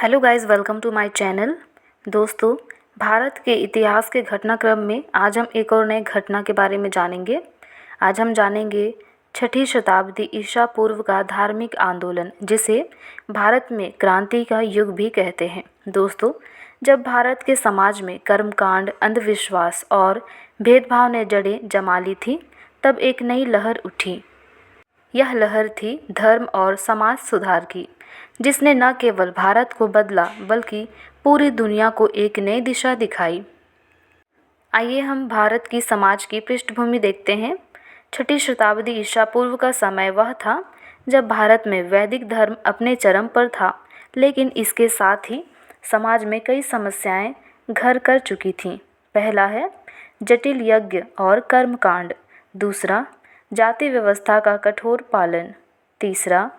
Hello guys, welcome to my channel. दोस्तों, भारत के इतिहास के घटनाक्रम में आज हम एक और नए घटना के बारे में जानेंगे। आज हम जानेंगे छठी शताब्दी ईसा पूर्व का धार्मिक आंदोलन, जिसे भारत में क्रांति का युग भी कहते हैं। दोस्तों, जब भारत के समाज में कर्मकांड, अंधविश्वास और भेदभाव ने जड़ें जमा ली थी, तब एक नई लहर उठी। यह लहर थी धर्म और समाज सुधार की, जिसने न केवल भारत को बदला बल्कि पूरी दुनिया को एक नई दिशा दिखाई। आइए हम भारत की समाज की पृष्ठभूमि देखते हैं। छठी शताब्दी ईसा पूर्व का समय वह था जब भारत में वैदिक धर्म अपने चरम पर था, लेकिन इसके साथ ही समाज में कई समस्याएं घर कर चुकी थीं। पहला है जटिल यज्ञ और कर्मकांड। दूसरा, जाति व्यवस्था का कठोर पालन। तीसरा,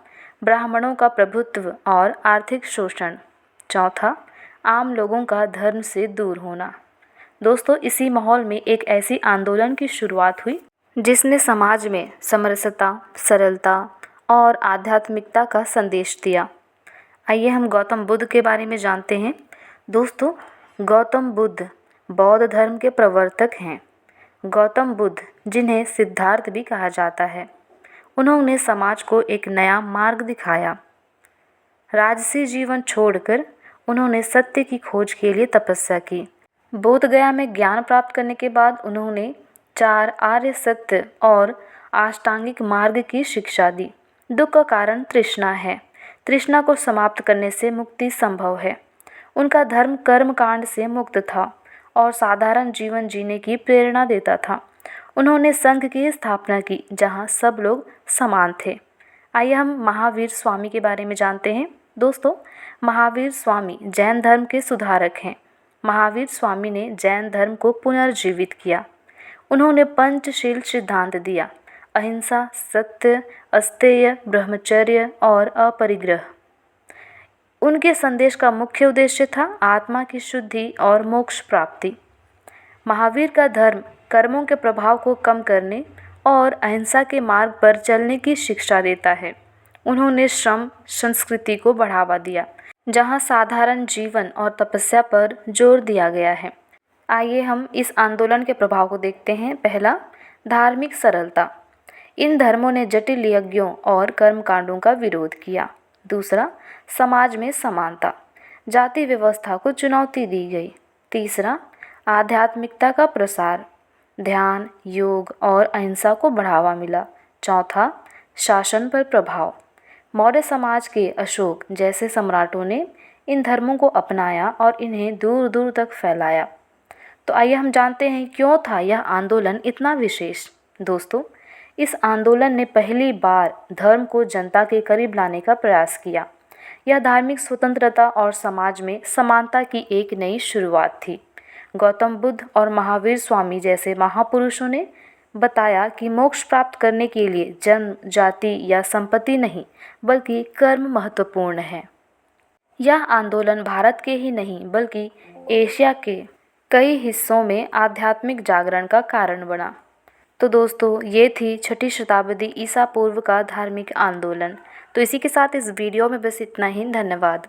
ब्राह्मणों का प्रभुत्व और आर्थिक शोषण। चौथा, आम लोगों का धर्म से दूर होना। दोस्तों, इसी माहौल में एक ऐसी आंदोलन की शुरुआत हुई जिसने समाज में समरसता, सरलता और आध्यात्मिकता का संदेश दिया। आइए हम गौतम बुद्ध के बारे में जानते हैं। दोस्तों, गौतम बुद्ध बौद्ध धर्म के प्रवर्तक हैं। गौतम बुद्ध, जिन्हें सिद्धार्थ भी कहा जाता है, उन्होंने समाज को एक नया मार्ग दिखाया। राजसी जीवन छोड़कर उन्होंने सत्य की खोज के लिए तपस्या की। बोधगया में ज्ञान प्राप्त करने के बाद उन्होंने 4 आर्य सत्य और अष्टांगिक मार्ग की शिक्षा दी। दुख का कारण तृष्णा है। तृष्णा को समाप्त करने से मुक्ति संभव है। उनका धर्म कर्मकांड से मुक्त था और साधारण जीवन जीने की प्रेरणा देता था। उन्होंने संघ की स्थापना की, जहां सब लोग समान थे। आइए हम महावीर स्वामी के बारे में जानते हैं। दोस्तों, महावीर स्वामी जैन धर्म के सुधारक हैं। महावीर स्वामी ने जैन धर्म को पुनर्जीवित किया। उन्होंने पंचशील सिद्धांत दिया: अहिंसा, सत्य, अस्तेय, ब्रह्मचर्य और अपरिग्रह। उनके संदेश का मुख्य उद्देश्य था आत्मा की शुद्धि और मोक्ष प्राप्ति। महावीर का धर्म कर्मों के प्रभाव को कम करने और अहिंसा के मार्ग पर चलने की शिक्षा देता है। उन्होंने श्रम संस्कृति को बढ़ावा दिया, जहां साधारण जीवन और तपस्या पर जोर दिया गया है। आइए हम इस आंदोलन के प्रभाव को देखते हैं। पहला, धार्मिक सरलता। इन धर्मों ने जटिल यज्ञों और कर्मकांडों का विरोध किया। दूसरा, समाज में समानता। जाति व्यवस्था को चुनौती दी गई। तीसरा, आध्यात्मिकता का प्रसार। ध्यान, योग और अहिंसा को बढ़ावा मिला। चौथा, शासन पर प्रभाव। मौर्य समाज के अशोक जैसे सम्राटों ने इन धर्मों को अपनाया और इन्हें दूर दूर तक फैलाया। तो आइए हम जानते हैं क्यों था यह आंदोलन इतना विशेष। दोस्तों, इस आंदोलन ने पहली बार धर्म को जनता के करीब लाने का प्रयास किया। यह धार्मिक स्वतंत्रता और समाज में समानता की एक नई शुरुआत थी। गौतम बुद्ध और महावीर स्वामी जैसे महापुरुषों ने बताया कि मोक्ष प्राप्त करने के लिए जन्म, जाति या संपत्ति नहीं, बल्कि कर्म महत्वपूर्ण है। यह आंदोलन भारत के ही नहीं बल्कि एशिया के कई हिस्सों में आध्यात्मिक जागरण का कारण बना। तो दोस्तों, ये थी छठी शताब्दी ईसा पूर्व का धार्मिक आंदोलन। तो इसी के साथ इस वीडियो में बस इतना ही। धन्यवाद।